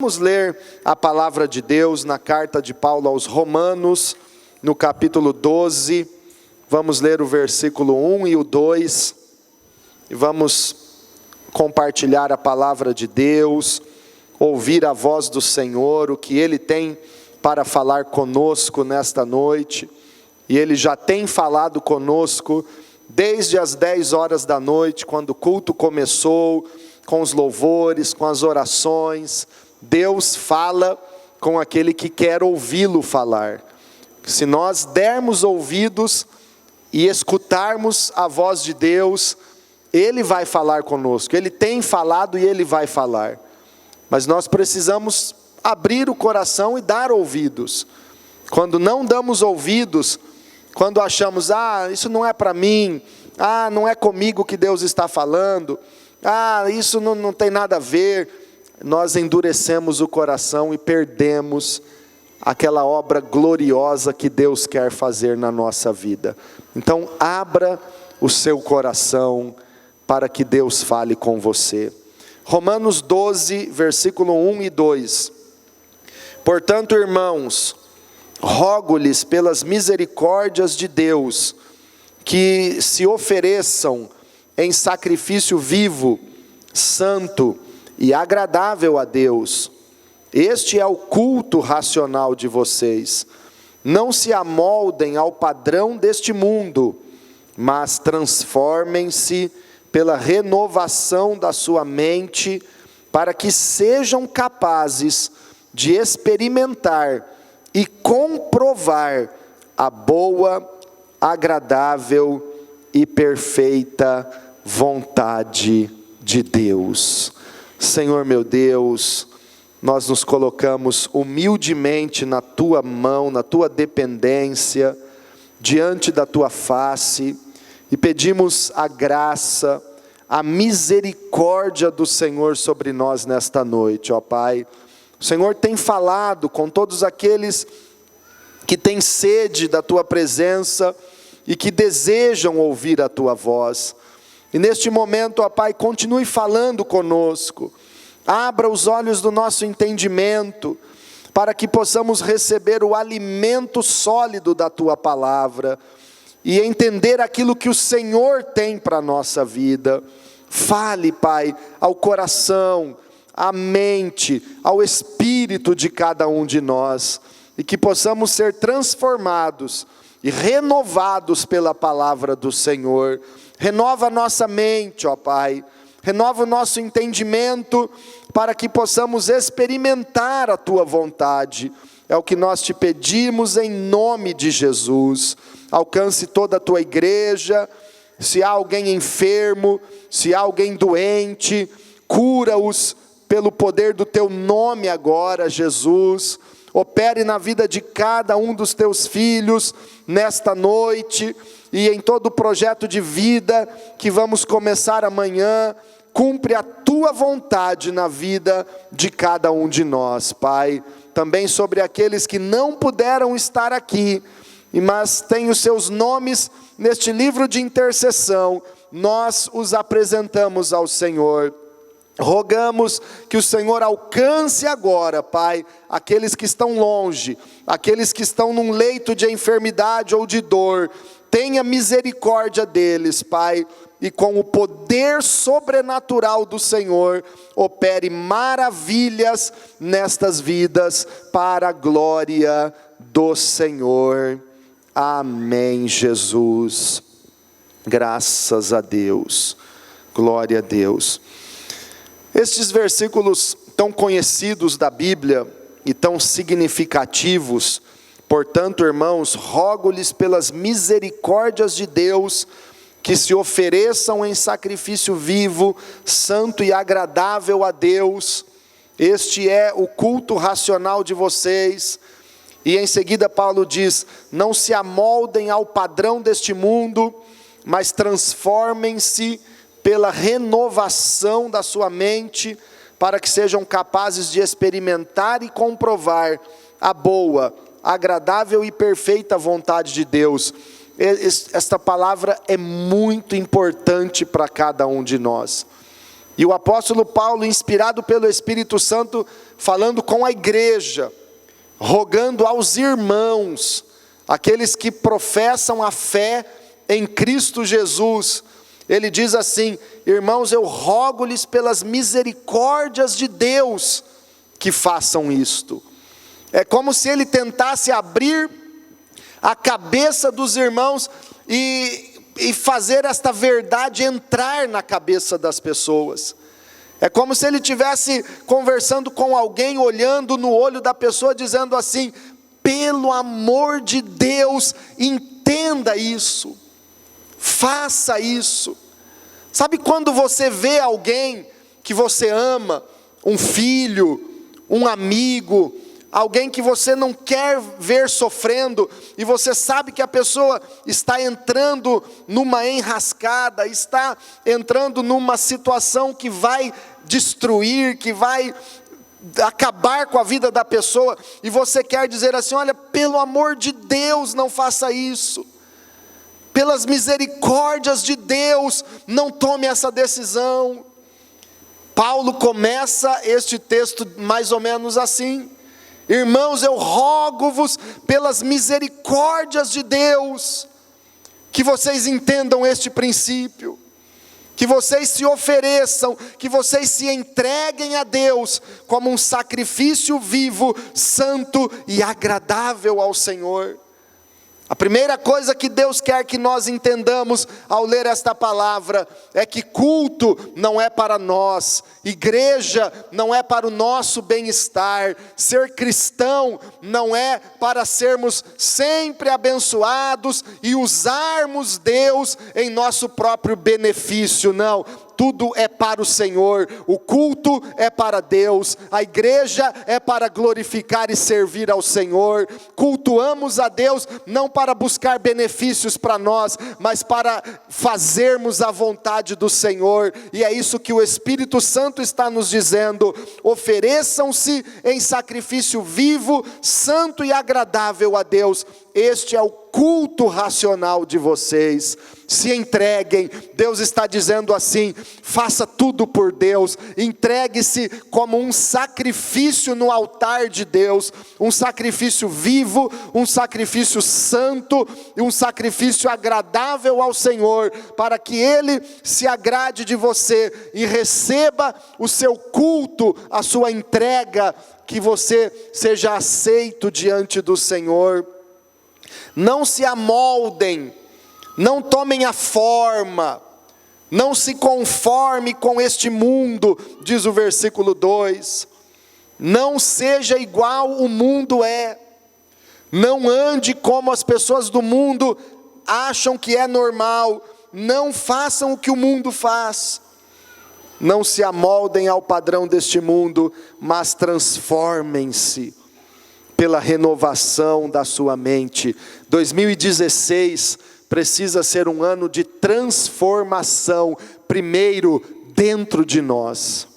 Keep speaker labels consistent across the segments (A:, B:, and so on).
A: Vamos ler a palavra de Deus na carta de Paulo aos Romanos, no capítulo 12, vamos ler o versículo 1 e o 2, e vamos compartilhar a palavra de Deus, ouvir a voz do Senhor, o que Ele tem para falar conosco nesta noite, e Ele já tem falado conosco desde as 10 horas da noite, quando o culto começou, com os louvores, com as orações. Deus fala com aquele que quer ouvi-lo falar. Se nós dermos ouvidos e escutarmos a voz de Deus, Ele vai falar conosco. Ele tem falado e Ele vai falar. Mas nós precisamos abrir o coração e dar ouvidos. Quando não damos ouvidos, quando achamos, isso não é para mim, não é comigo que Deus está falando, isso não tem nada a ver, nós endurecemos o coração e perdemos aquela obra gloriosa que Deus quer fazer na nossa vida. Então abra o seu coração para que Deus fale com você. Romanos 12, versículo 1 e 2. Portanto, irmãos, rogo-lhes pelas misericórdias de Deus, que se ofereçam em sacrifício vivo, santo e agradável a Deus. Este é o culto racional de vocês. Não se amoldem ao padrão deste mundo, mas transformem-se pela renovação da sua mente, para que sejam capazes de experimentar e comprovar a boa, agradável e perfeita vontade de Deus. Senhor meu Deus, nós nos colocamos humildemente na Tua mão, na Tua dependência, diante da Tua face, e pedimos a graça, a misericórdia do Senhor sobre nós nesta noite, ó Pai. O Senhor tem falado com todos aqueles que têm sede da Tua presença e que desejam ouvir a Tua voz. E neste momento, ó Pai, continue falando conosco. Abra os olhos do nosso entendimento, para que possamos receber o alimento sólido da Tua palavra, e entender aquilo que o Senhor tem para a nossa vida. Fale, Pai, ao coração, à mente, ao espírito de cada um de nós, e que possamos ser transformados e renovados pela palavra do Senhor. Renova a nossa mente, ó Pai, renova o nosso entendimento, para que possamos experimentar a Tua vontade. É o que nós te pedimos em nome de Jesus. Alcance toda a Tua igreja. Se há alguém enfermo, se há alguém doente, cura-os pelo poder do Teu nome agora, Jesus. Opere na vida de cada um dos Teus filhos nesta noite, e em todo o projeto de vida que vamos começar amanhã. Cumpre a Tua vontade na vida de cada um de nós, Pai. Também sobre aqueles que não puderam estar aqui, mas têm os seus nomes neste livro de intercessão, nós os apresentamos ao Senhor. Rogamos que o Senhor alcance agora, Pai, aqueles que estão longe, aqueles que estão num leito de enfermidade ou de dor. Tenha misericórdia deles, Pai, e com o poder sobrenatural do Senhor, opere maravilhas nestas vidas, para a glória do Senhor. Amém, Jesus. Graças a Deus. Glória a Deus. Estes versículos tão conhecidos da Bíblia e tão significativos, portanto, irmãos, rogo-lhes pelas misericórdias de Deus, que se ofereçam em sacrifício vivo, santo e agradável a Deus. Este é o culto racional de vocês. E em seguida Paulo diz: não se amoldem ao padrão deste mundo, mas transformem-se pela renovação da sua mente, para que sejam capazes de experimentar e comprovar a boa, agradável e perfeita vontade de Deus. Esta palavra é muito importante para cada um de nós. E o apóstolo Paulo, inspirado pelo Espírito Santo, falando com a igreja, rogando aos irmãos, aqueles que professam a fé em Cristo Jesus, ele diz assim: irmãos, eu rogo-lhes pelas misericórdias de Deus que façam isto. É como se ele tentasse abrir a cabeça dos irmãos e fazer esta verdade entrar na cabeça das pessoas. É como se ele estivesse conversando com alguém, olhando no olho da pessoa, dizendo assim: pelo amor de Deus, entenda isso, faça isso. Sabe quando você vê alguém que você ama, um filho, um amigo, alguém que você não quer ver sofrendo, e você sabe que a pessoa está entrando numa enrascada, está entrando numa situação que vai destruir, que vai acabar com a vida da pessoa, e você quer dizer assim: olha, pelo amor de Deus, não faça isso, pelas misericórdias de Deus, não tome essa decisão. Paulo começa este texto mais ou menos assim: irmãos, eu rogo-vos pelas misericórdias de Deus, que vocês entendam este princípio, que vocês se ofereçam, que vocês se entreguem a Deus como um sacrifício vivo, santo e agradável ao Senhor. A primeira coisa que Deus quer que nós entendamos ao ler esta palavra é que culto não é para nós, igreja não é para o nosso bem-estar, ser cristão não é para sermos sempre abençoados e usarmos Deus em nosso próprio benefício, não. Tudo é para o Senhor, o culto é para Deus, a igreja é para glorificar e servir ao Senhor. Cultuamos a Deus não para buscar benefícios para nós, mas para fazermos a vontade do Senhor, e é isso que o Espírito Santo está nos dizendo: ofereçam-se em sacrifício vivo, santo e agradável a Deus. Este é o culto racional de vocês. Se entreguem. Deus está dizendo assim: faça tudo por Deus, entregue-se como um sacrifício no altar de Deus, um sacrifício vivo, um sacrifício santo e um sacrifício agradável ao Senhor, para que Ele se agrade de você e receba o seu culto, a sua entrega, que você seja aceito diante do Senhor. Não se amoldem, não tomem a forma, não se conforme com este mundo, diz o versículo 2. Não seja igual o mundo é, não ande como as pessoas do mundo acham que é normal, não façam o que o mundo faz. Não se amoldem ao padrão deste mundo, mas transformem-se pela renovação da sua mente. 2016 precisa ser um ano de transformação, primeiro dentro de nós.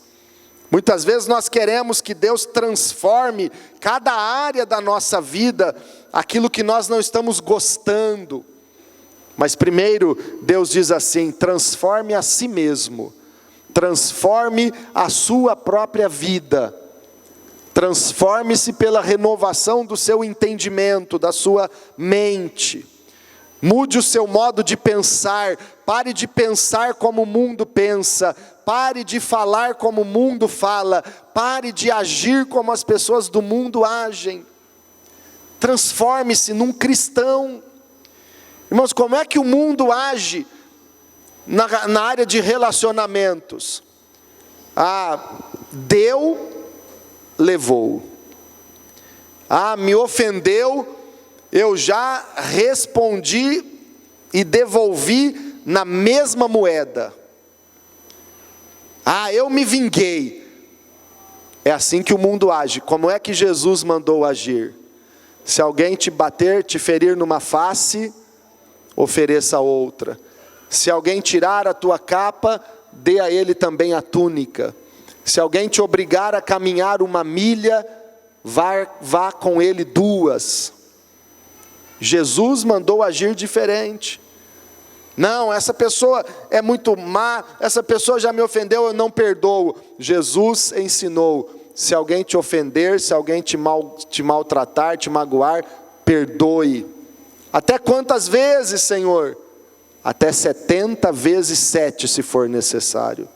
A: Muitas vezes nós queremos que Deus transforme cada área da nossa vida, aquilo que nós não estamos gostando. Mas primeiro Deus diz assim: transforme a si mesmo, transforme a sua própria vida. Transforme-se pela renovação do seu entendimento, da sua mente. Mude o seu modo de pensar, pare de pensar como o mundo pensa, pare de falar como o mundo fala, pare de agir como as pessoas do mundo agem. Transforme-se num cristão. Irmãos, como é que o mundo age na área de relacionamentos? Deu, levou. Me ofendeu, eu já respondi e devolvi na mesma moeda. Eu me vinguei. É assim que o mundo age. Como é que Jesus mandou agir? Se alguém te bater, te ferir numa face, ofereça outra. Se alguém tirar a tua capa, dê a ele também a túnica. Se alguém te obrigar a caminhar 1 milha, vá com ele 2. Jesus mandou agir diferente. Não, essa pessoa é muito má, essa pessoa já me ofendeu, eu não perdoo. Jesus ensinou: se alguém te ofender, se alguém te maltratar, te magoar, perdoe. Até quantas vezes, Senhor? Até 70 vezes 7, se for necessário.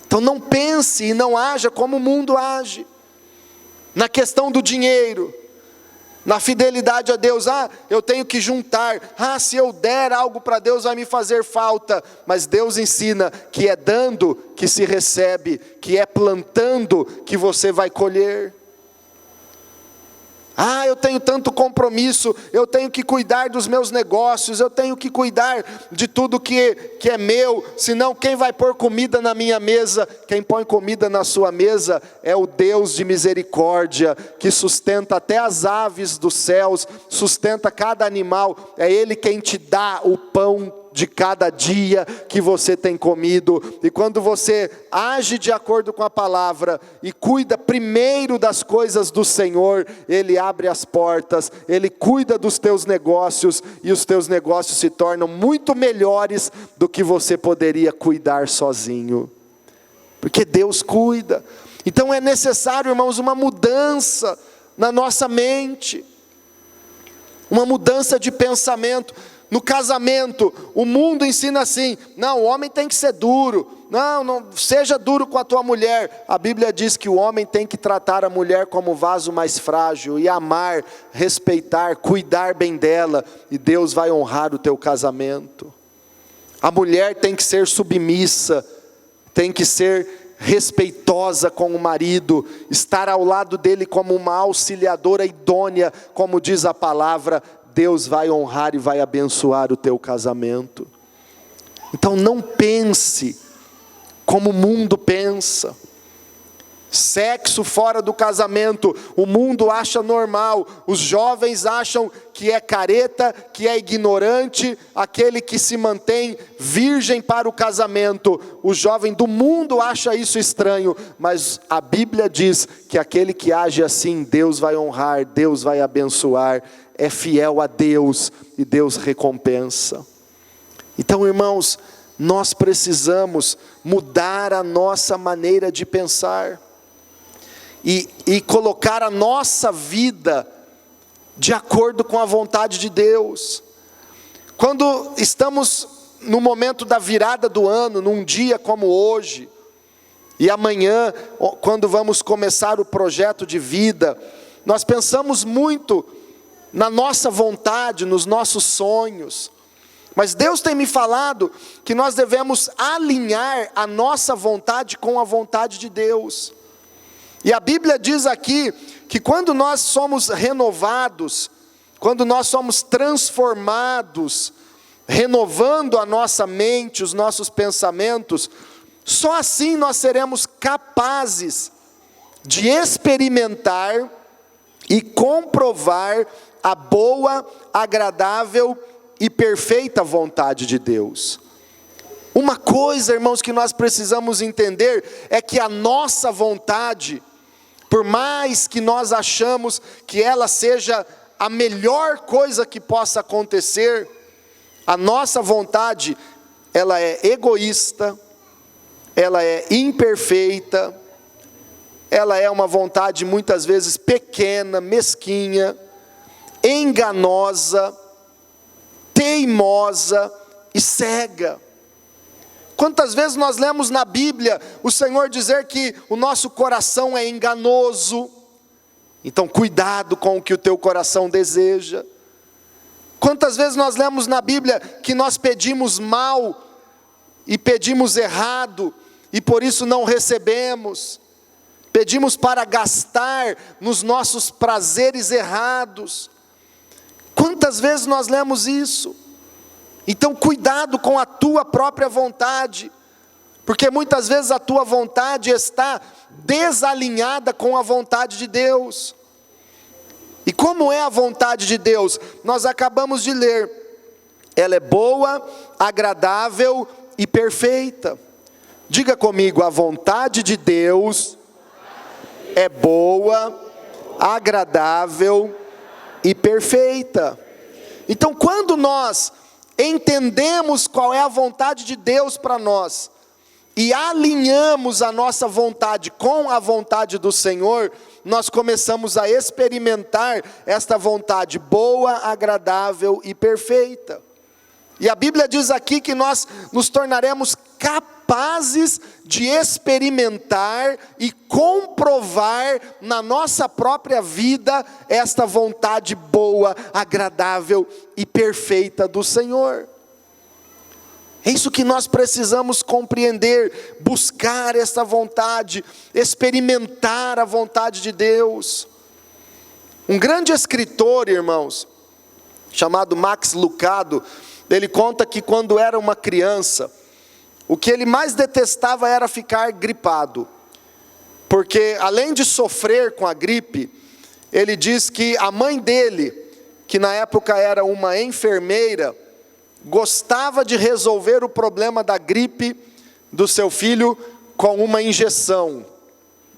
A: Então não pense e não haja como o mundo age. Na questão do dinheiro, na fidelidade a Deus, eu tenho que juntar, se eu der algo para Deus vai me fazer falta. Mas Deus ensina que é dando que se recebe, que é plantando que você vai colher. Eu tenho tanto compromisso, eu tenho que cuidar dos meus negócios, eu tenho que cuidar de tudo que é meu, senão quem vai pôr comida na minha mesa? Quem põe comida na sua mesa é o Deus de misericórdia, que sustenta até as aves dos céus, sustenta cada animal, é Ele quem te dá o pão de cada dia que você tem comido. E quando você age de acordo com a palavra e cuida primeiro das coisas do Senhor, Ele abre as portas, Ele cuida dos teus negócios, e os teus negócios se tornam muito melhores do que você poderia cuidar sozinho, porque Deus cuida. Então é necessário, irmãos, uma mudança na nossa mente, uma mudança de pensamento. No casamento, o mundo ensina assim: não, o homem tem que ser duro, não seja duro com a tua mulher. A Bíblia diz que o homem tem que tratar a mulher como vaso mais frágil, e amar, respeitar, cuidar bem dela, e Deus vai honrar o teu casamento. A mulher tem que ser submissa, tem que ser respeitosa com o marido, estar ao lado dele como uma auxiliadora idônea, como diz a palavra. Deus vai honrar e vai abençoar o teu casamento. Então não pense como o mundo pensa. Sexo fora do casamento, o mundo acha normal, os jovens acham que é careta, que é ignorante, aquele que se mantém virgem para o casamento. O jovem do mundo acha isso estranho, mas a Bíblia diz que aquele que age assim, Deus vai honrar, Deus vai abençoar, é fiel a Deus e Deus recompensa. Então, irmãos, nós precisamos mudar a nossa maneira de pensar e colocar a nossa vida de acordo com a vontade de Deus. Quando estamos no momento da virada do ano, num dia como hoje, e amanhã, quando vamos começar o projeto de vida, nós pensamos muito na nossa vontade, nos nossos sonhos. Mas Deus tem me falado que nós devemos alinhar a nossa vontade com a vontade de Deus. E a Bíblia diz aqui que quando nós somos renovados, quando nós somos transformados, renovando a nossa mente, os nossos pensamentos, só assim nós seremos capazes de experimentar e comprovar a boa, agradável e perfeita vontade de Deus. Uma coisa, irmãos, que nós precisamos entender é que a nossa vontade, por mais que nós achamos que ela seja a melhor coisa que possa acontecer, a nossa vontade, ela é egoísta, ela é imperfeita, ela é uma vontade muitas vezes pequena, mesquinha, enganosa, teimosa e cega. Quantas vezes nós lemos na Bíblia o Senhor dizer que o nosso coração é enganoso? Então cuidado com o que o teu coração deseja. Quantas vezes nós lemos na Bíblia que nós pedimos mal e pedimos errado e por isso não recebemos? Pedimos para gastar nos nossos prazeres errados. Quantas vezes nós lemos isso? Então cuidado com a tua própria vontade, porque muitas vezes a tua vontade está desalinhada com a vontade de Deus. E como é a vontade de Deus? Nós acabamos de ler, ela é boa, agradável e perfeita. Diga comigo: a vontade de Deus é boa, agradável e perfeita. Então quando nós entendemos qual é a vontade de Deus para nós, e alinhamos a nossa vontade com a vontade do Senhor, nós começamos a experimentar esta vontade boa, agradável e perfeita. E a Bíblia diz aqui que nós nos tornaremos capazes de experimentar e comprovar na nossa própria vida esta vontade boa, agradável e perfeita do Senhor. É isso que nós precisamos compreender, buscar essa vontade, experimentar a vontade de Deus. Um grande escritor, irmãos, chamado Max Lucado, ele conta que quando era uma criança, o que ele mais detestava era ficar gripado, porque além de sofrer com a gripe, ele diz que a mãe dele, que na época era uma enfermeira, gostava de resolver o problema da gripe do seu filho com uma injeção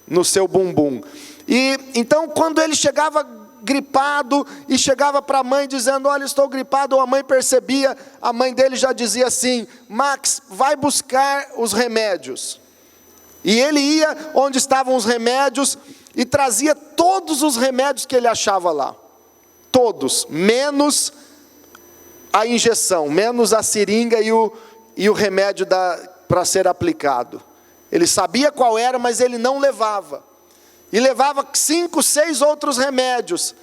A: no seu bumbum. E então quando ele chegava gripado e chegava para a mãe dizendo: olha, estou gripado, a mãe percebia, a mãe dele já dizia assim: Max, vai buscar os remédios. E ele ia onde estavam os remédios e trazia todos os remédios que ele achava lá, todos, menos a injeção, menos a seringa e o remédio para ser aplicado. Ele sabia qual era, mas ele não levava. E levava 5, 6 outros remédios,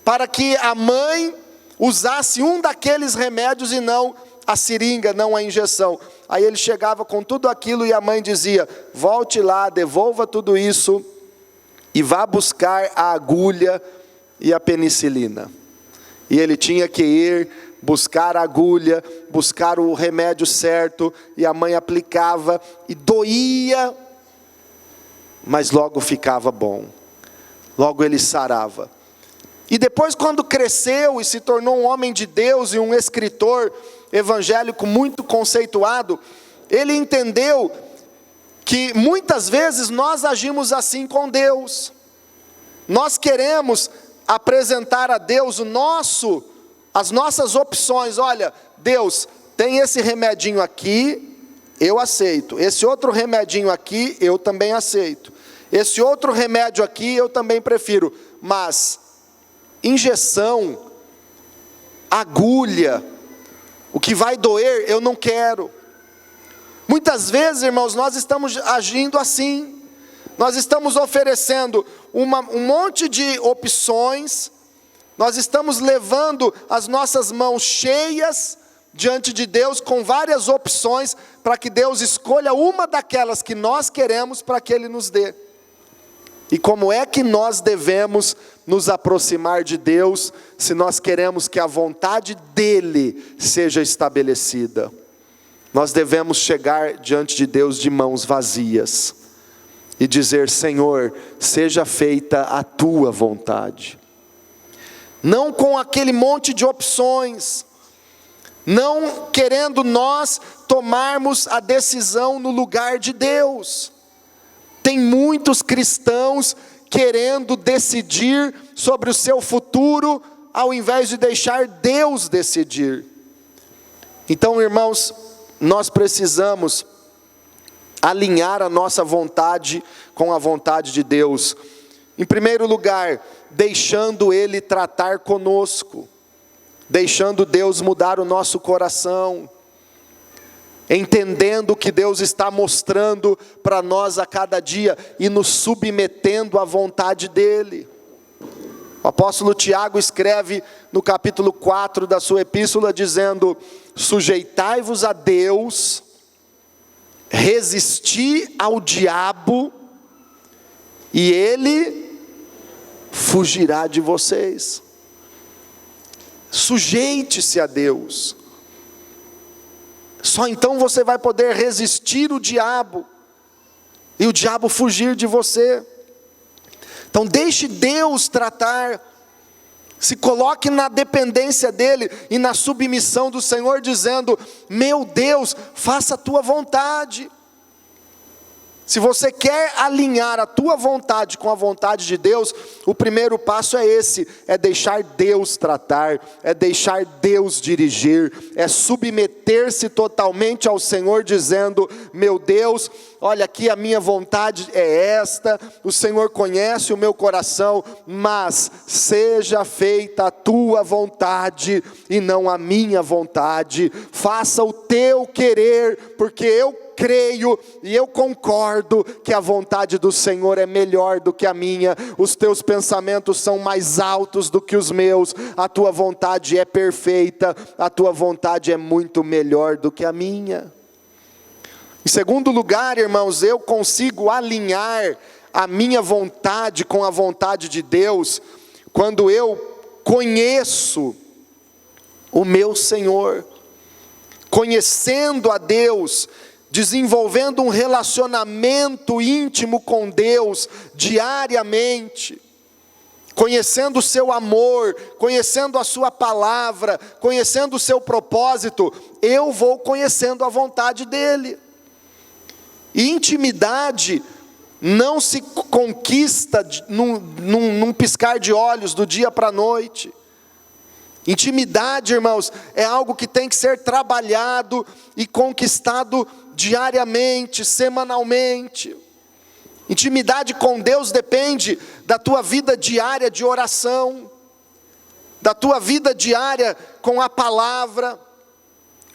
A: para que a mãe usasse um daqueles remédios e não a seringa, não a injeção. Aí ele chegava com tudo aquilo e a mãe dizia: volte lá, devolva tudo isso e vá buscar a agulha e a penicilina. E ele tinha que ir buscar a agulha, buscar o remédio certo, e a mãe aplicava, e doía, mas logo ficava bom, logo ele sarava. E depois, quando cresceu e se tornou um homem de Deus e um escritor evangélico muito conceituado, ele entendeu que muitas vezes nós agimos assim com Deus. Nós queremos apresentar a Deus as nossas opções. Olha, Deus, tem esse remedinho aqui, eu aceito. Esse outro remedinho aqui, eu também aceito. Esse outro remédio aqui, eu também prefiro. Mas injeção, agulha, o que vai doer, eu não quero. Muitas vezes, irmãos, nós estamos agindo assim. Nós estamos oferecendo um monte de opções. Nós estamos levando as nossas mãos cheias diante de Deus com várias opções, para que Deus escolha uma daquelas que nós queremos para que Ele nos dê. E como é que nós devemos nos aproximar de Deus, se nós queremos que a vontade dEle seja estabelecida? Nós devemos chegar diante de Deus de mãos vazias e dizer: Senhor, seja feita a Tua vontade. Não com aquele monte de opções, não querendo nós tomarmos a decisão no lugar de Deus. Tem muitos cristãos querendo decidir sobre o seu futuro, ao invés de deixar Deus decidir. Então, irmãos, nós precisamos alinhar a nossa vontade com a vontade de Deus. Em primeiro lugar, deixando Ele tratar conosco, deixando Deus mudar o nosso coração, entendendo o que Deus está mostrando para nós a cada dia e nos submetendo à vontade dEle. O apóstolo Tiago escreve no capítulo 4 da sua epístola dizendo: sujeitai-vos a Deus, resisti ao diabo e ele fugirá de vocês. Sujeite-se a Deus. Só então você vai poder resistir o diabo e o diabo fugir de você. Então deixe Deus tratar. Se coloque na dependência dEle e na submissão do Senhor, dizendo: meu Deus, faça a Tua vontade. Se você quer alinhar a tua vontade com a vontade de Deus, o primeiro passo é esse, é deixar Deus tratar, é deixar Deus dirigir, é submeter-se totalmente ao Senhor, dizendo: meu Deus, olha aqui, a minha vontade é esta, o Senhor conhece o meu coração, mas seja feita a tua vontade e não a minha vontade. Faça o teu querer, porque eu creio e eu concordo que a vontade do Senhor é melhor do que a minha. Os teus pensamentos são mais altos do que os meus. A tua vontade é perfeita, a tua vontade é muito melhor do que a minha. Em segundo lugar, irmãos, eu consigo alinhar a minha vontade com a vontade de Deus quando eu conheço o meu Senhor. Conhecendo a Deus, desenvolvendo um relacionamento íntimo com Deus diariamente, conhecendo o seu amor, conhecendo a sua palavra, conhecendo o seu propósito, eu vou conhecendo a vontade dEle. E intimidade não se conquista num piscar de olhos, do dia para a noite. Intimidade, irmãos, é algo que tem que ser trabalhado e conquistado diariamente, semanalmente. Intimidade com Deus depende da tua vida diária de oração, da tua vida diária com a palavra.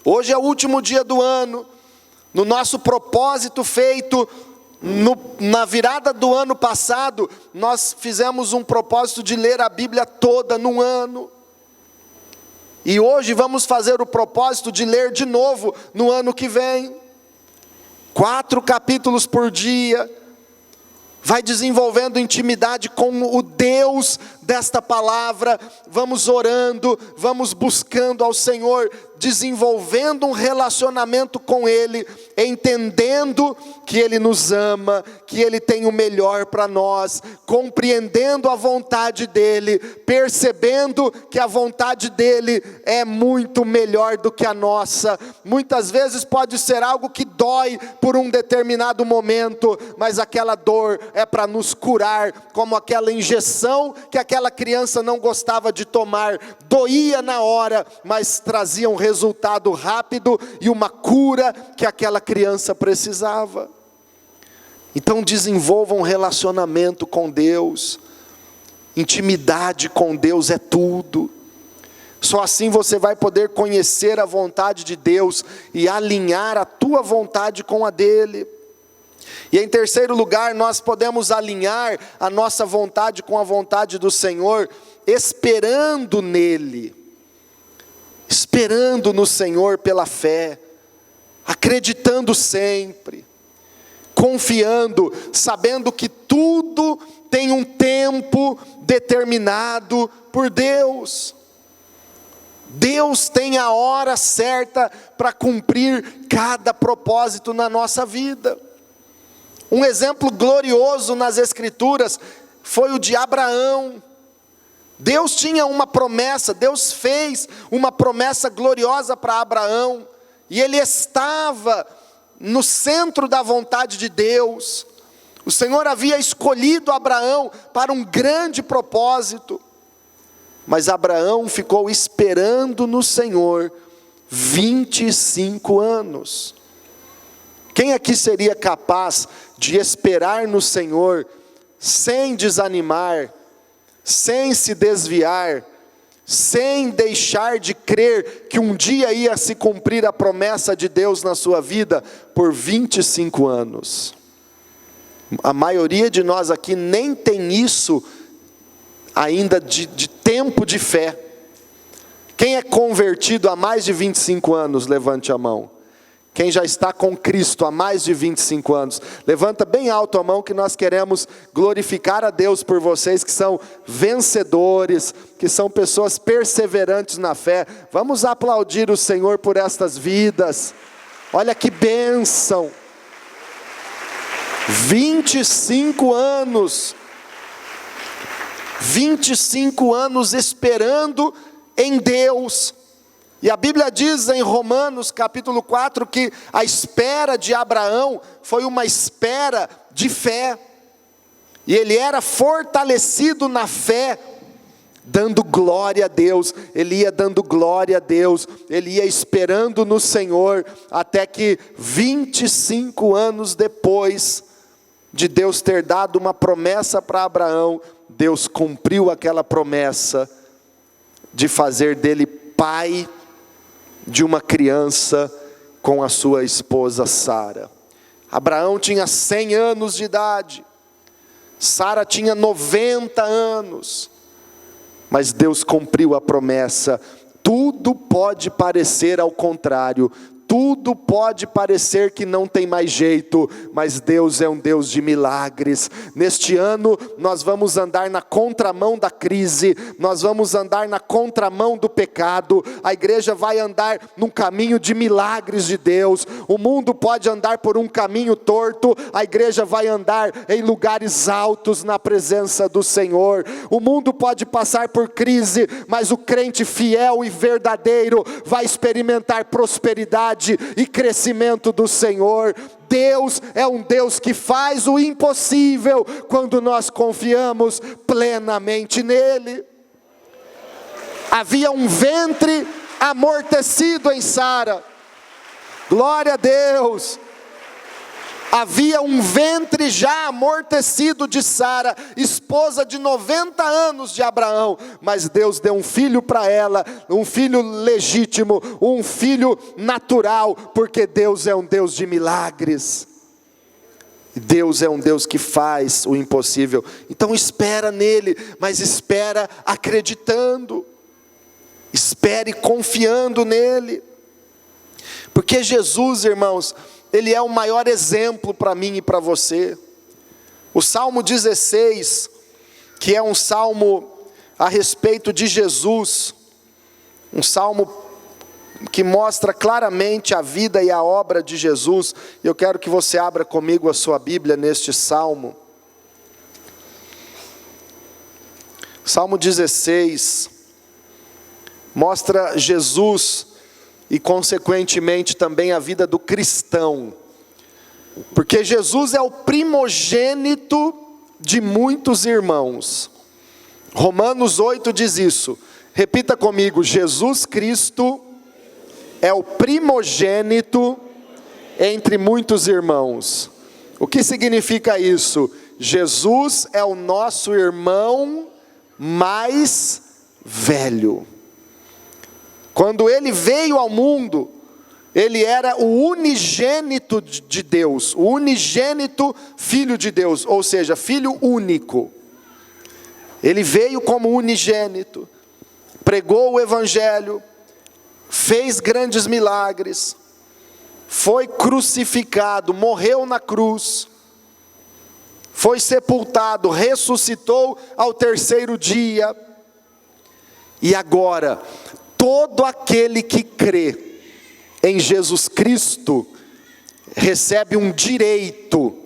A: Hoje é o último dia do ano. No nosso propósito feito na virada do ano passado, nós fizemos um propósito de ler a Bíblia toda num ano. E hoje vamos fazer o propósito de ler de novo no ano que vem. 4 capítulos por dia. Vai desenvolvendo intimidade com o Deus desta palavra. Vamos orando, vamos buscando ao Senhor, desenvolvendo um relacionamento com Ele, entendendo que Ele nos ama, que Ele tem o melhor para nós, compreendendo a vontade dEle, percebendo que a vontade dEle é muito melhor do que a nossa. Muitas vezes pode ser algo que dói por um determinado momento, mas aquela dor é para nos curar, como aquela injeção que aquela criança não gostava de tomar, doía na hora, mas trazia um resultado rápido e uma cura que aquela criança precisava. Então desenvolva um relacionamento com Deus. Intimidade com Deus é tudo. Só assim você vai poder conhecer a vontade de Deus e alinhar a tua vontade com a dele. E em terceiro lugar, nós podemos alinhar a nossa vontade com a vontade do Senhor, esperando nele, esperando no Senhor pela fé, acreditando sempre, confiando, sabendo que tudo tem um tempo determinado por Deus. Deus tem a hora certa para cumprir cada propósito na nossa vida. Um exemplo glorioso nas Escrituras foi o de Abraão. Deus tinha uma promessa, Deus fez uma promessa gloriosa para Abraão, e ele estava no centro da vontade de Deus. O Senhor havia escolhido Abraão para um grande propósito, mas Abraão ficou esperando no Senhor 25 anos. Quem aqui seria capaz de esperar no Senhor sem desanimar, sem se desviar, sem deixar de crer que um dia ia se cumprir a promessa de Deus na sua vida por 25 anos? A maioria de nós aqui nem tem isso ainda de tempo de fé. Quem é convertido há mais de 25 anos, levante a mão. Quem já está com Cristo há mais de 25 anos, levanta bem alto a mão, que nós queremos glorificar a Deus por vocês que são vencedores, que são pessoas perseverantes na fé. Vamos aplaudir o Senhor por estas vidas. Olha que bênção. 25 anos. 25 anos esperando em Deus, E a Bíblia diz em Romanos capítulo 4 que a espera de Abraão foi uma espera de fé. E ele era fortalecido na fé, dando glória a Deus. Ele ia dando glória a Deus, ele ia esperando no Senhor, até que 25 anos depois de Deus ter dado uma promessa para Abraão, Deus cumpriu aquela promessa de fazer dele pai de uma criança com a sua esposa Sara. Abraão tinha 100 anos de idade, Sara tinha 90 anos, mas Deus cumpriu a promessa. Tudo pode parecer ao contrário, tudo pode parecer que não tem mais jeito, mas Deus é um Deus de milagres. Neste ano nós vamos andar na contramão da crise, nós vamos andar na contramão do pecado. A igreja vai andar num caminho de milagres de Deus. O mundo pode andar por um caminho torto, a igreja vai andar em lugares altos na presença do Senhor. O mundo pode passar por crise, mas o crente fiel e verdadeiro vai experimentar prosperidade e crescimento do Senhor. Deus é um Deus que faz o impossível quando nós confiamos plenamente nele. Havia um ventre amortecido em Sara. Glória a Deus. Havia um ventre já amortecido de Sara, esposa de 90 anos de Abraão, mas Deus deu um filho para ela, um filho legítimo, um filho natural, porque Deus é um Deus de milagres. Deus é um Deus que faz o impossível. Então espera nele, mas espera acreditando, espere confiando nele, porque Jesus, irmãos, ele é o maior exemplo para mim e para você. O Salmo 16, que é um salmo a respeito de Jesus, um salmo que mostra claramente a vida e a obra de Jesus. Eu quero que você abra comigo a sua Bíblia neste salmo. Salmo 16 mostra Jesus e consequentemente também a vida do cristão, porque Jesus é o primogênito de muitos irmãos. Romanos 8 diz isso, repita comigo: Jesus Cristo é o primogênito entre muitos irmãos. O que significa isso? Jesus é o nosso irmão mais velho. Quando ele veio ao mundo, ele era o unigênito de Deus, o unigênito filho de Deus, ou seja, filho único. Ele veio como unigênito, pregou o evangelho, fez grandes milagres, foi crucificado, morreu na cruz, foi sepultado, ressuscitou ao terceiro dia, e agora todo aquele que crê em Jesus Cristo recebe um direito,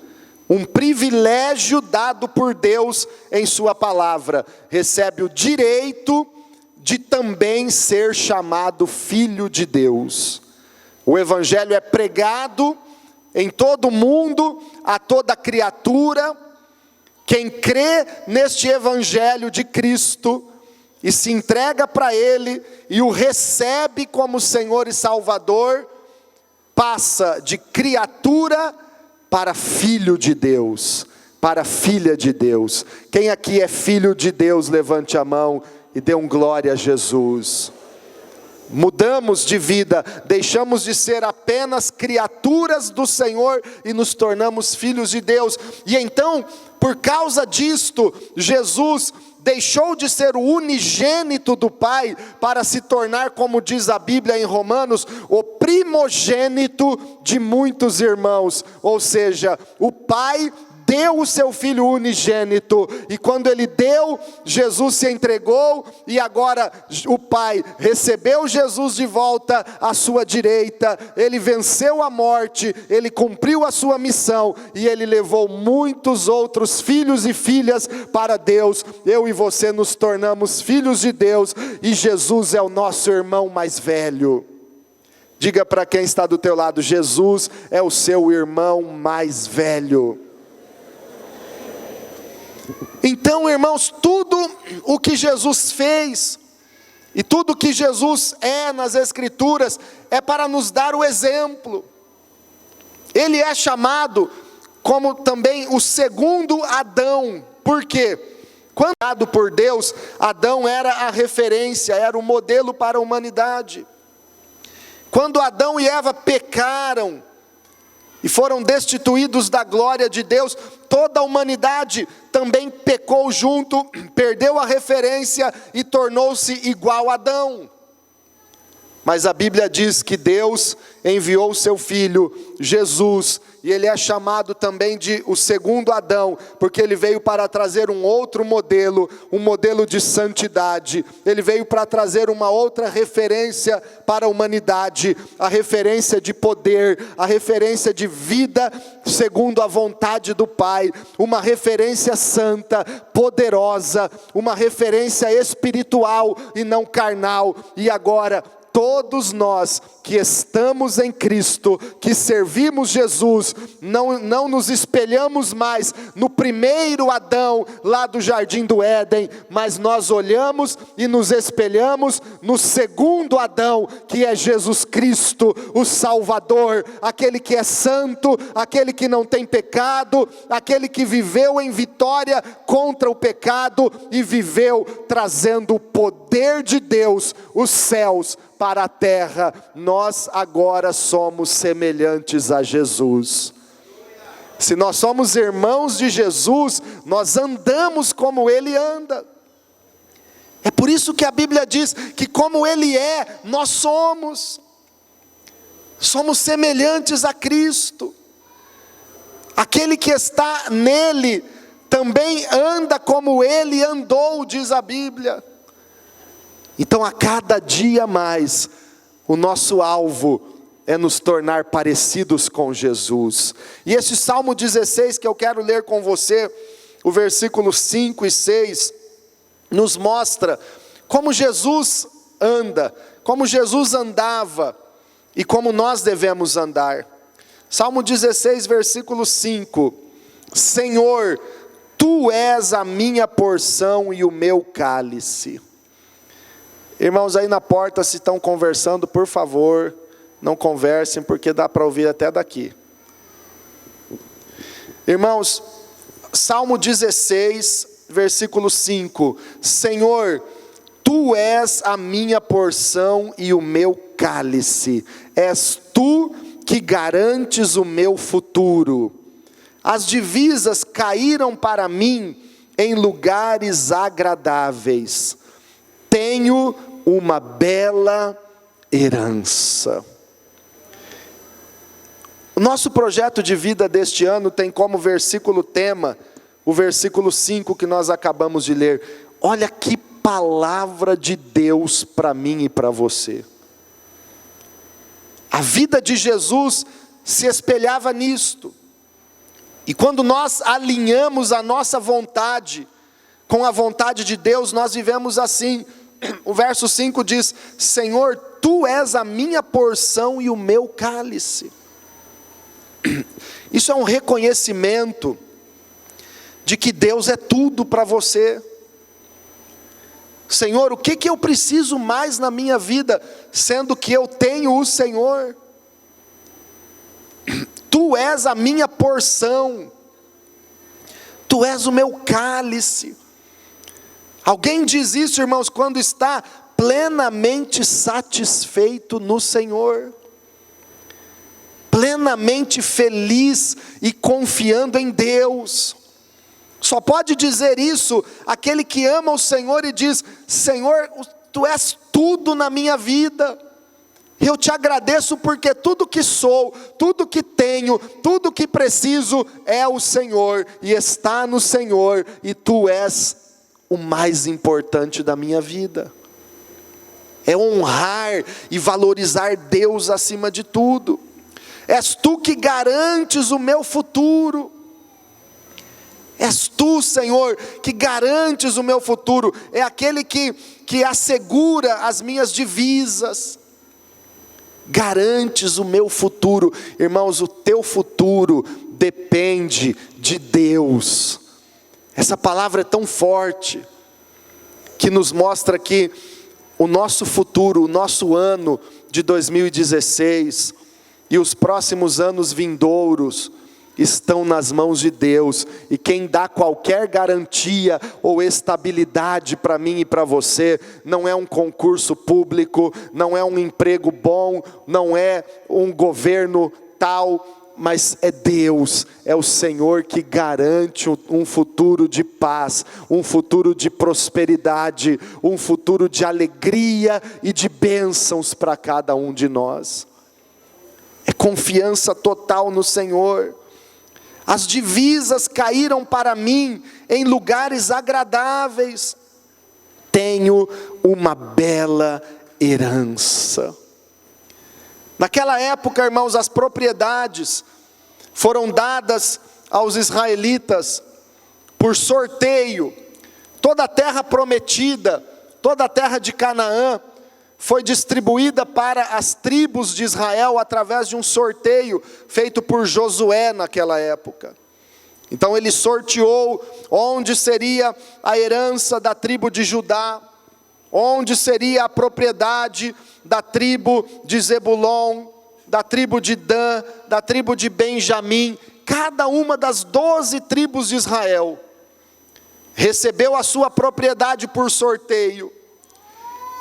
A: um privilégio dado por Deus em sua palavra. Recebe o direito de também ser chamado filho de Deus. O evangelho é pregado em todo o mundo, a toda criatura. Quem crê neste evangelho de Cristo e se entrega para ele e o recebe como Senhor e Salvador, passa de criatura para filho de Deus, para filha de Deus. Quem aqui é filho de Deus, levante a mão e dê um glória a Jesus. Mudamos de vida, deixamos de ser apenas criaturas do Senhor e nos tornamos filhos de Deus. E então, por causa disto, Jesus deixou de ser o unigênito do Pai para se tornar, como diz a Bíblia em Romanos, o primogênito de muitos irmãos. Ou seja, o Pai deu o seu Filho unigênito, e quando Ele deu, Jesus se entregou, e agora o Pai recebeu Jesus de volta à sua direita, Ele venceu a morte, Ele cumpriu a sua missão, e Ele levou muitos outros filhos e filhas para Deus. Eu e você nos tornamos filhos de Deus, e Jesus é o nosso irmão mais velho. Diga para quem está do teu lado: Jesus é o seu irmão mais velho. Então, irmãos, tudo o que Jesus fez, e tudo o que Jesus é nas Escrituras, é para nos dar o exemplo. Ele é chamado como também o segundo Adão. Por quê? Quando criado por Deus, Adão era a referência, era o modelo para a humanidade. Quando Adão e Eva pecaram e foram destituídos da glória de Deus, toda a humanidade também pecou junto, perdeu a referência e tornou-se igual a Adão. Mas a Bíblia diz que Deus enviou o seu Filho, Jesus, e Ele é chamado também de o segundo Adão, porque Ele veio para trazer um outro modelo, um modelo de santidade. Ele veio para trazer uma outra referência para a humanidade, a referência de poder, a referência de vida segundo a vontade do Pai, uma referência santa, poderosa, uma referência espiritual e não carnal. E agora, todos nós que estamos em Cristo, que servimos Jesus, não nos espelhamos mais no primeiro Adão lá do Jardim do Éden, mas nós olhamos e nos espelhamos no segundo Adão, que é Jesus Cristo, o Salvador, aquele que é santo, aquele que não tem pecado, aquele que viveu em vitória contra o pecado e viveu trazendo o poder de Deus, os céus para a terra. Nós agora somos semelhantes a Jesus. Se nós somos irmãos de Jesus, nós andamos como Ele anda. É por isso que a Bíblia diz que como Ele é, nós somos semelhantes a Cristo. Aquele que está nele também anda como Ele andou, diz a Bíblia. Então, a cada dia mais, o nosso alvo é nos tornar parecidos com Jesus. E esse Salmo 16 que eu quero ler com você, o versículo 5 e 6, nos mostra como Jesus anda, como Jesus andava e como nós devemos andar. Salmo 16, versículo 5: Senhor, Tu és a minha porção e o meu cálice. Irmãos aí na porta, se estão conversando, por favor, não conversem, porque dá para ouvir até daqui. Irmãos, Salmo 16, versículo 5: Senhor, Tu és a minha porção e o meu cálice, és Tu que garantes o meu futuro. As divisas caíram para mim em lugares agradáveis. Tenho uma bela herança. O nosso projeto de vida deste ano tem como versículo tema o versículo 5 que nós acabamos de ler. Olha que palavra de Deus para mim e para você. A vida de Jesus se espelhava nisto. E quando nós alinhamos a nossa vontade com a vontade de Deus, nós vivemos assim. O verso 5 diz: Senhor, Tu és a minha porção e o meu cálice. Isso é um reconhecimento de que Deus é tudo para você. Senhor, o que eu preciso mais na minha vida, sendo que eu tenho o Senhor? Tu és a minha porção, Tu és o meu cálice. Alguém diz isso, irmãos, quando está plenamente satisfeito no Senhor, plenamente feliz e confiando em Deus. Só pode dizer isso aquele que ama o Senhor e diz: Senhor, Tu és tudo na minha vida, Eu te agradeço porque tudo que sou, tudo que tenho, tudo que preciso é o Senhor, e está no Senhor, e Tu és o mais importante da minha vida. É honrar e valorizar Deus acima de tudo. És Tu que garantes o meu futuro. És Tu, Senhor, que garantes o meu futuro. É aquele que assegura as minhas divisas. Garantes o meu futuro. Irmãos, o teu futuro depende de Deus. Essa palavra é tão forte, que nos mostra que o nosso futuro, o nosso ano de 2016 e os próximos anos vindouros estão nas mãos de Deus, e quem dá qualquer garantia ou estabilidade para mim e para você, não é um concurso público, não é um emprego bom, não é um governo tal, mas é Deus, é o Senhor que garante um futuro de paz, um futuro de prosperidade, um futuro de alegria e de bênçãos para cada um de nós. É confiança total no Senhor. As divisas caíram para mim em lugares agradáveis. Tenho uma bela herança. Naquela época, irmãos, as propriedades foram dadas aos israelitas por sorteio. Toda a terra prometida, toda a terra de Canaã, foi distribuída para as tribos de Israel através de um sorteio feito por Josué naquela época. Então ele sorteou onde seria a herança da tribo de Judá, onde seria a propriedade da tribo de Zebulon, da tribo de Dan, da tribo de Benjamim. Cada uma das 12 tribos de Israel recebeu a sua propriedade por sorteio.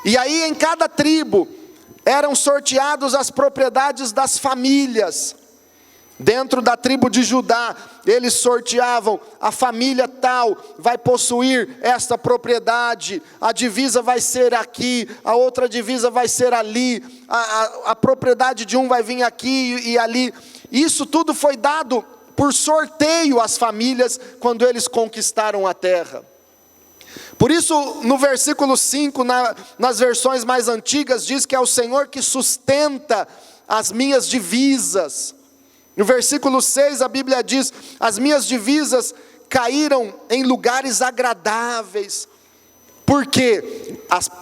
A: E aí em cada tribo eram sorteados as propriedades das famílias. Dentro da tribo de Judá, eles sorteavam: a família tal vai possuir esta propriedade, a divisa vai ser aqui, a outra divisa vai ser ali, a propriedade de um vai vir aqui e ali. Isso tudo foi dado por sorteio às famílias quando eles conquistaram a terra. Por isso, no versículo 5, nas versões mais antigas, diz que é o Senhor que sustenta as minhas divisas. No versículo 6, a Bíblia diz: as minhas divisas caíram em lugares agradáveis, porque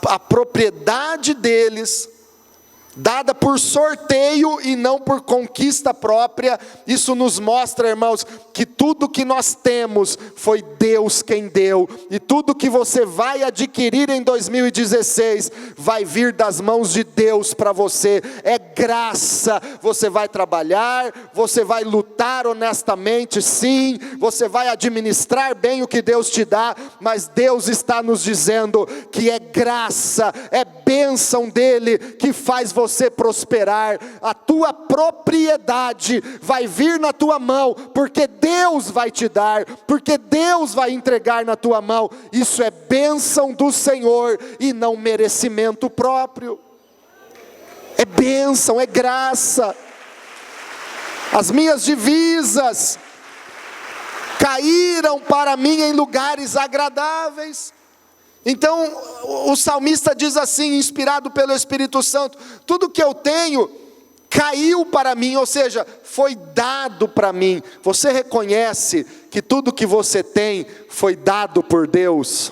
A: a propriedade deles, dada por sorteio e não por conquista própria. Isso nos mostra, irmãos, que tudo que nós temos foi Deus quem deu, e tudo que você vai adquirir em 2016 vai vir das mãos de Deus para você. É graça. Você vai trabalhar, você vai lutar honestamente, sim, você vai administrar bem o que Deus te dá, mas Deus está nos dizendo que é graça, é bênção dele que faz você prosperar. A tua propriedade vai vir na tua mão, porque Deus vai te dar, porque Deus vai entregar na tua mão. Isso é bênção do Senhor e não merecimento próprio. É bênção, é graça. As minhas divisas caíram para mim em lugares agradáveis. Então o salmista diz assim, inspirado pelo Espírito Santo: tudo que eu tenho caiu para mim, ou seja, foi dado para mim. Você reconhece que tudo que você tem foi dado por Deus?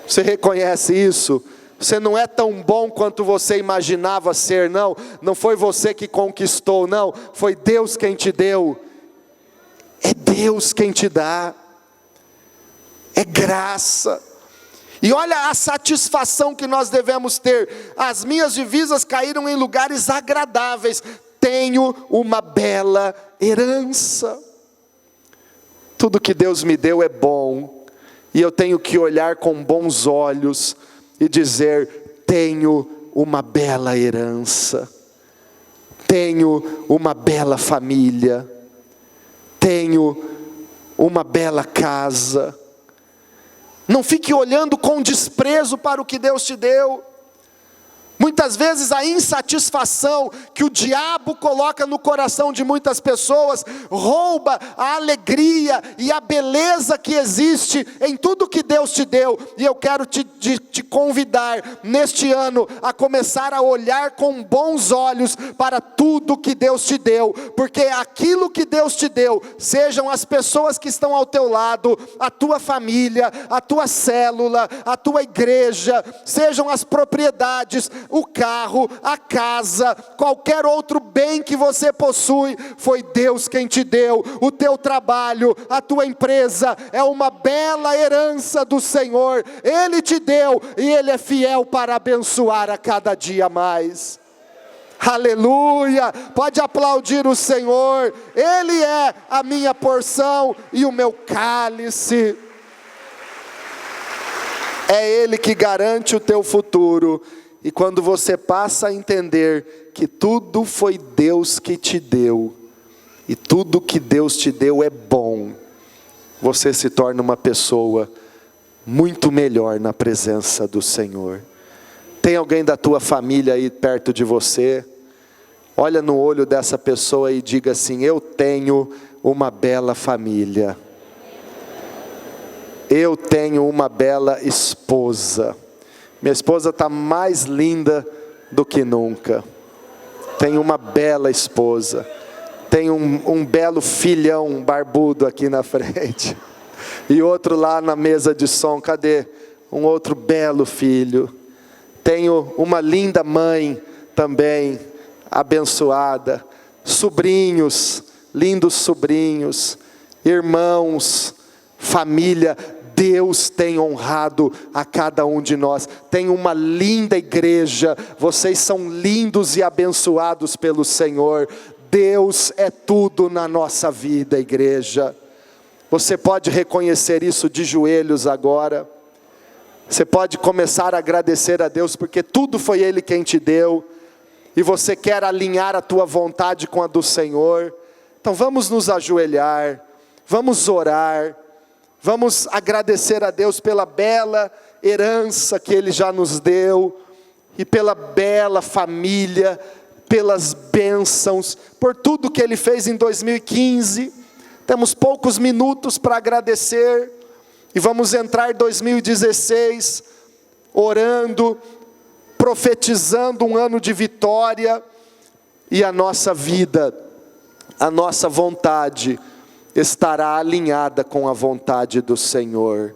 A: Você reconhece isso? Você não é tão bom quanto você imaginava ser, não. Não foi você que conquistou, não. Foi Deus quem te deu. É Deus quem te dá. É graça. E olha a satisfação que nós devemos ter. As minhas divisas caíram em lugares agradáveis. Tenho uma bela herança. Tudo que Deus me deu é bom. E eu tenho que olhar com bons olhos e dizer: tenho uma bela herança. Tenho uma bela família. Tenho uma bela casa. Não fique olhando com desprezo para o que Deus te deu. Muitas vezes a insatisfação que o diabo coloca no coração de muitas pessoas rouba a alegria e a beleza que existe em tudo que Deus te deu. E eu quero te convidar neste ano a começar a olhar com bons olhos para tudo que Deus te deu, porque aquilo que Deus te deu, sejam as pessoas que estão ao teu lado, a tua família, a tua célula, a tua igreja, sejam as propriedades, o carro, a casa, qualquer outro bem que você possui, foi Deus quem te deu. O teu trabalho, a tua empresa, é uma bela herança do Senhor. Ele te deu e Ele é fiel para abençoar a cada dia mais. Aleluia, pode aplaudir o Senhor. Ele é a minha porção e o meu cálice. É Ele que garante o teu futuro. E quando você passa a entender que tudo foi Deus que te deu, e tudo que Deus te deu é bom, você se torna uma pessoa muito melhor na presença do Senhor. Tem alguém da tua família aí perto de você? Olha no olho dessa pessoa e diga assim: eu tenho uma bela família. Eu tenho uma bela esposa. Minha esposa está mais linda do que nunca. Tenho uma bela esposa. Tenho um belo filhão barbudo aqui na frente. E outro lá na mesa de som. Cadê? Um outro belo filho. Tenho uma linda mãe também, abençoada. Sobrinhos, lindos sobrinhos. Irmãos, família. Deus tem honrado a cada um de nós. Tem uma linda igreja. Vocês são lindos e abençoados pelo Senhor. Deus é tudo na nossa vida, igreja. Você pode reconhecer isso de joelhos agora. Você pode começar a agradecer a Deus, porque tudo foi Ele quem te deu. E você quer alinhar a tua vontade com a do Senhor. Então vamos nos ajoelhar. Vamos orar. Vamos agradecer a Deus pela bela herança que Ele já nos deu, e pela bela família, pelas bênçãos, por tudo que Ele fez em 2015. Temos poucos minutos para agradecer, e vamos entrar em 2016, orando, profetizando um ano de vitória, e a nossa vida, a nossa vontade, estará alinhada com a vontade do Senhor.